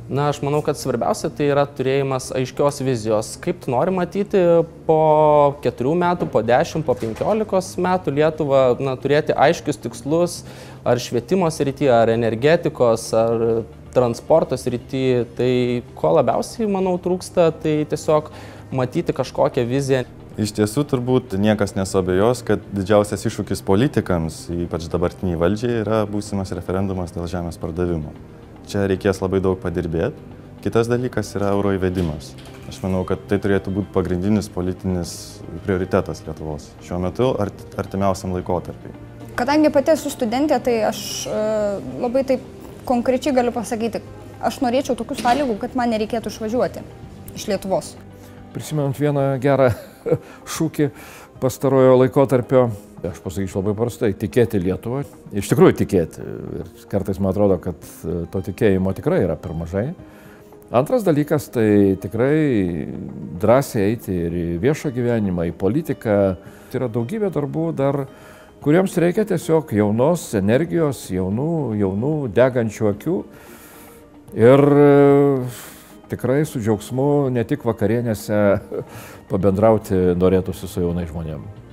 Na, aš manau, kad svarbiausia tai yra turėjimas aiškios vizijos, kaip tu nori matyti po 4 metų, po 10, po 15 metų Lietuvą, na, turėti aiškius tikslus, ar švietimo srity, ar energetikos, ar transporto srity. Tai ko labiausiai, manau, trūksta, tai tiesiog matyti kažkokią viziją. Iš tiesų, turbūt niekas nesuabejos, kad didžiausias iššūkis politikams, ypač dabartiniai valdžiai, yra būsimas referendumas dėl žemės pardavimo. Čia reikės labai daug padirbėti. Kitas dalykas yra euro įvedimas. Aš manau, kad tai turėtų būti pagrindinis politinis prioritetas Lietuvos šiuo metu artimiausiam laikotarpiui. Kadangi pati esu studentė, tai aš labai taip konkrečiai galiu pasakyti, aš norėčiau tokių sąlygų, kad man nereikėtų išvažiuoti iš Lietuvos. Prisimenant vieną gerą šūkį pastarojo laikotarpio, aš pasakyčiau labai prastai, tikėti Lietuvą, iš tikrųjų tikėti. Ir kartais man atrodo, kad to tikėjimo tikrai yra per mažai. Antras dalykas, tai tikrai drąsiai eiti ir į viešą gyvenimą, į politiką. Tai yra daugybė darbų dar, kuriems reikia tiesiog jaunos energijos, jaunų degančių akių. Ir tikrai su džiaugsmu ne tik vakarienėse pabendrauti norėtųsi su jaunais žmonėmis.